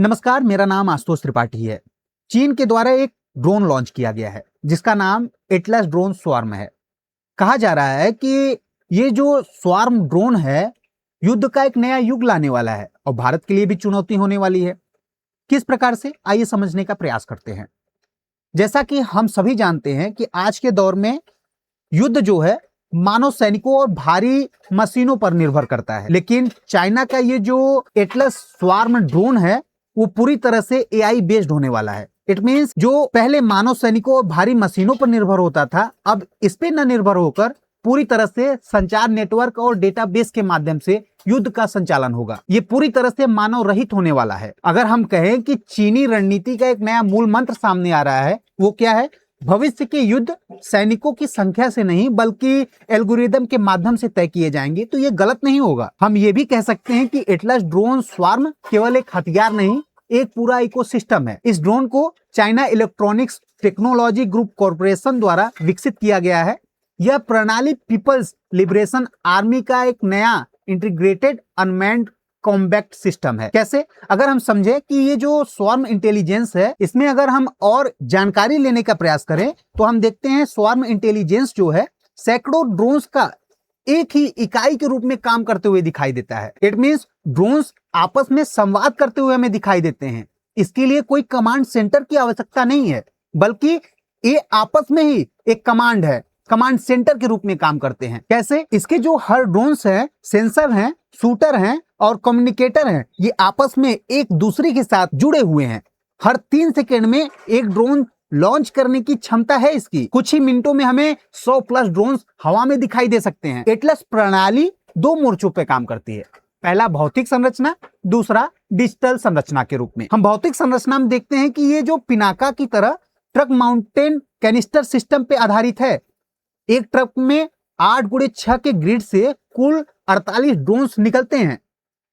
नमस्कार, मेरा नाम आशुतोष त्रिपाठी है। चीन के द्वारा एक ड्रोन लॉन्च किया गया है जिसका नाम एटलस ड्रोन स्वार्म है। कहा जा रहा है कि ये जो स्वार्म ड्रोन है युद्ध का एक नया युग लाने वाला है और भारत के लिए भी चुनौती होने वाली है। किस प्रकार से, आइए समझने का प्रयास करते हैं। जैसा कि हम सभी जानते हैं कि आज के दौर में युद्ध जो है मानव सैनिकों और भारी मशीनों पर निर्भर करता है, लेकिन चाइना का ये जो एटलस स्वार्म ड्रोन है वो पूरी तरह से एआई बेस्ड होने वाला है। इट मींस जो पहले मानव सैनिकों और भारी मशीनों पर निर्भर होता था, अब इस पे न निर्भर होकर पूरी तरह से संचार नेटवर्क और डेटाबेस के माध्यम से युद्ध का संचालन होगा। ये पूरी तरह से मानव रहित होने वाला है। अगर हम कहें कि चीनी रणनीति का एक नया मूल मंत्र सामने आ रहा है, वो क्या है? भविष्य के युद्ध सैनिकों की संख्या से नहीं बल्कि एल्गोरिदम के माध्यम से तय किए जाएंगे, तो ये गलत नहीं होगा। हम ये भी कह सकते हैं कि एटलस ड्रोन स्वार्म केवल एक हथियार नहीं, एक पूरा इकोसिस्टम है। इस ड्रोन को China electronics technology group corporation द्वारा विकसित किया गया है। यह प्रणाली पीपल्स लिबरेशन आर्मी का एक नया इंटीग्रेटेड अनमैन्ड कॉम्बैट सिस्टम है। कैसे? अगर हम समझे कि ये जो स्वार्म इंटेलिजेंस है, इसमें अगर हम और जानकारी लेने का प्रयास करें तो हम देखते हैं स्वार्म इंटेलिजेंस जो है सैकड़ों ड्रोन्स का एक ही इकाई के रूप में काम करते हुए दिखाई देता है। इट मींस ड्रोन्स आपस में संवाद करते हुए हमें दिखाई देते हैं। इसके लिए कोई कमांड सेंटर की आवश्यकता नहीं है, बल्कि ये आपस में ही एक कमांड है, कमांड सेंटर के रूप में काम करते हैं। कैसे? इसके जो हर ड्रोन्स हैं, सेंसर हैं, शूटर हैं और कम्युनिकेटर हैं, ये आपस में एक दूसरे के साथ जुड़े हुए हैं। हर 3 सेकेंड में एक ड्रोन लॉन्च करने की क्षमता है इसकी। कुछ ही मिनटों में हमें 100+ ड्रोन्स हवा में दिखाई दे सकते हैं। एटलस प्रणाली 2 मोर्चों पे काम करती है। पहला भौतिक संरचना, दूसरा डिजिटल संरचना के रूप में। हम भौतिक संरचना में देखते हैं कि ये जो पिनाका की तरह ट्रक माउंटेन कैनिस्टर सिस्टम पे आधारित है। एक ट्रक में 8x6 के ग्रिड से कुल 48 ड्रोन्स निकलते हैं।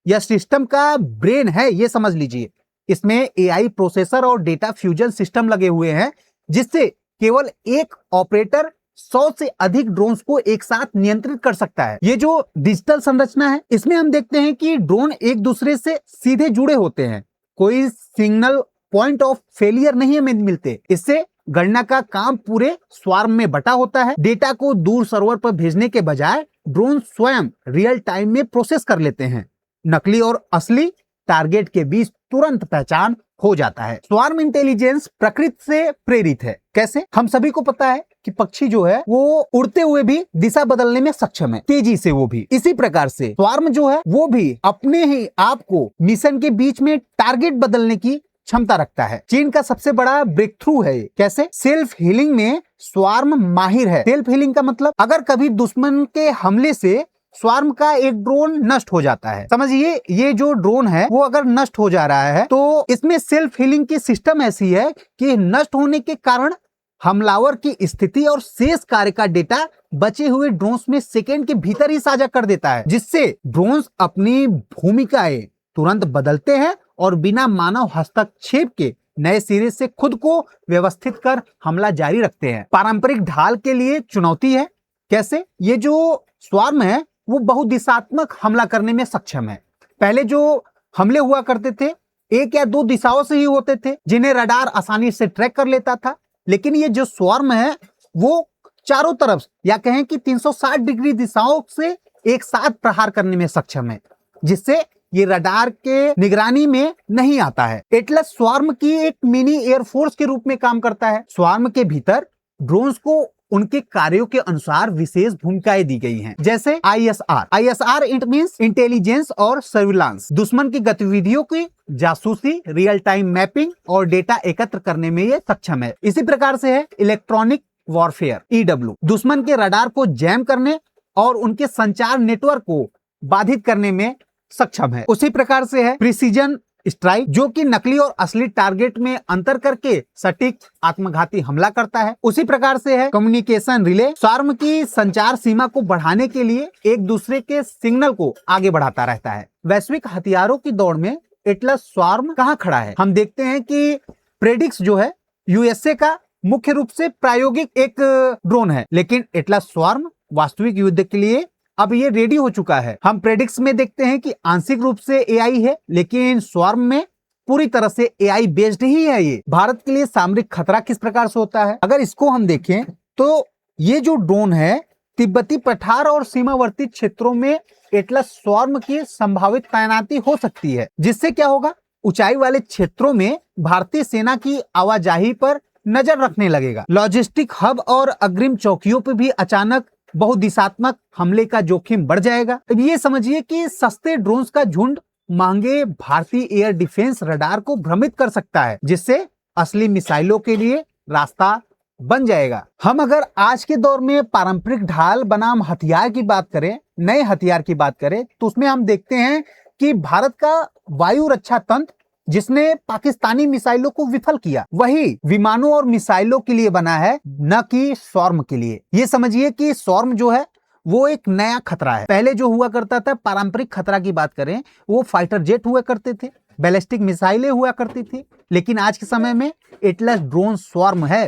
यह सिस्टम का ब्रेन है, ये समझ लीजिए। इसमें एआई प्रोसेसर और डेटा फ्यूजन सिस्टम लगे हुए हैं, जिससे केवल एक ऑपरेटर 100 से अधिक ड्रोन्स को एक साथ नियंत्रित कर सकता है। ये जो डिजिटल संरचना है, इसमें हम देखते हैं कि ड्रोन एक दूसरे से सीधे जुड़े होते हैं। कोई सिग्नल पॉइंट ऑफ फेलियर नहीं हमें मिलते। इससे गणना का काम पूरे स्वार्म में बटा होता है। डेटा को दूर सर्वर पर भेजने के बजाय ड्रोन स्वयं रियल टाइम में प्रोसेस कर लेते हैं। नकली और असली टारगेट के बीच तुरंत पहचान हो जाता है। स्वार्म इंटेलिजेंस प्रकृति से प्रेरित है। कैसे? हम सभी को पता है कि पक्षी जो है वो उड़ते हुए भी दिशा बदलने में सक्षम है, तेजी से वो भी। इसी प्रकार से स्वार्म जो है वो भी अपने ही आप को मिशन के बीच में टारगेट बदलने की क्षमता रखता है। चीन का सबसे बड़ा ब्रेक थ्रू है। कैसे? सेल्फ हीलिंग में स्वार्म माहिर है। सेल्फ हीलिंग का मतलब, अगर कभी दुश्मन के हमले से स्वार्म का एक ड्रोन नष्ट हो जाता है, समझिए ये जो ड्रोन है वो अगर नष्ट हो जा रहा है तो इसमें सेल्फ हीलिंग की सिस्टम ऐसी है कि नष्ट होने के कारण हमलावर की स्थिति और शेष कार्य का डेटा बचे हुए ड्रोन्स में सेकेंड के भीतर ही साझा कर देता है, जिससे ड्रोन्स अपनी भूमिकाएं तुरंत बदलते हैं और बिना मानव हस्तक्षेप के नए सिरे से खुद को व्यवस्थित कर हमला जारी रखते हैं। पारंपरिक ढाल के लिए चुनौती है। कैसे? ये जो स्वार्म है वो बहुदिशात्मक हमला करने में सक्षम है। पहले जो हमले हुआ करते थे 1 या 2 दिशाओं से ही होते थे, जिन्हें रडार आसानी से ट्रैक कर लेता था। लेकिन ये जो स्वार्म है वो चारों तरफ, या कहें कि 360 डिग्री दिशाओं से एक साथ प्रहार करने में सक्षम है, जिससे ये रडार के निगरानी में नहीं आता है। एटलस स्वार्म की एक मिनी एयरफोर्स के रूप में काम करता है। स्वार्म के भीतर ड्रोन्स को उनके कार्यों के अनुसार विशेष भूमिकाएं दी गई हैं, जैसे ISR इट मींस इंटेलिजेंस और सर्विलांस। दुश्मन की गतिविधियों की जासूसी, रियल टाइम मैपिंग और डेटा एकत्र करने में ये सक्षम है। इसी प्रकार से है इलेक्ट्रॉनिक वॉरफेयर EW, दुश्मन के रडार को जैम करने और उनके संचार नेटवर्क को बाधित करने में सक्षम है। उसी प्रकार से है प्रिसीजन स्ट्राइक, जो कि नकली और असली टारगेट में अंतर करके सटीक आत्मघाती हमला करता है। उसी प्रकार से है कम्युनिकेशन रिले, स्वार्म की संचार सीमा को बढ़ाने के लिए एक दूसरे के सिग्नल को आगे बढ़ाता रहता है। वैश्विक हथियारों की दौड़ में एटलस स्वार्म कहाँ खड़ा है? हम देखते हैं कि प्रेडिक्स जो है USA का मुख्य रूप से प्रायोगिक एक ड्रोन है, लेकिन एटलस स्वार्म वास्तविक युद्ध के लिए अब ये रेडी हो चुका है। हम प्रेडिक्स में देखते हैं कि आंशिक रूप से एआई है, लेकिन स्वार्म में पूरी तरह से एआई बेस्ड ही है। ये भारत के लिए सामरिक खतरा किस प्रकार से होता है, अगर इसको हम देखें तो ये जो ड्रोन है तिब्बती पठार और सीमावर्ती क्षेत्रों में एटलस स्वार्म की संभावित तैनाती हो सकती है, जिससे क्या होगा, ऊंचाई वाले क्षेत्रों में भारतीय सेना की आवाजाही पर नजर रखने लगेगा। लॉजिस्टिक हब और अग्रिम चौकियों पर भी अचानक बहुदिशात्मक हमले का जोखिम बढ़ जाएगा। अब ये समझिए कि सस्ते ड्रोन्स का झुंड महंगे भारतीय एयर डिफेंस रडार को भ्रमित कर सकता है, जिससे असली मिसाइलों के लिए रास्ता बन जाएगा। हम अगर आज के दौर में पारंपरिक ढाल बनाम हथियार की बात करें, नए हथियार की बात करें, तो उसमें हम देखते हैं कि भारत का वायु रक्षा तंत्र जिसने पाकिस्तानी मिसाइलों को विफल किया, वही विमानों और मिसाइलों के लिए बना है, न कि स्वार्म के लिए। ये समझिए कि स्वार्म जो है वो एक नया खतरा है। पहले जो हुआ करता था, पारंपरिक खतरा की बात करें, वो फाइटर जेट हुआ करते थे, बैलिस्टिक मिसाइलें हुआ करती थी, लेकिन आज के समय में एटलस ड्रोन स्वार्म है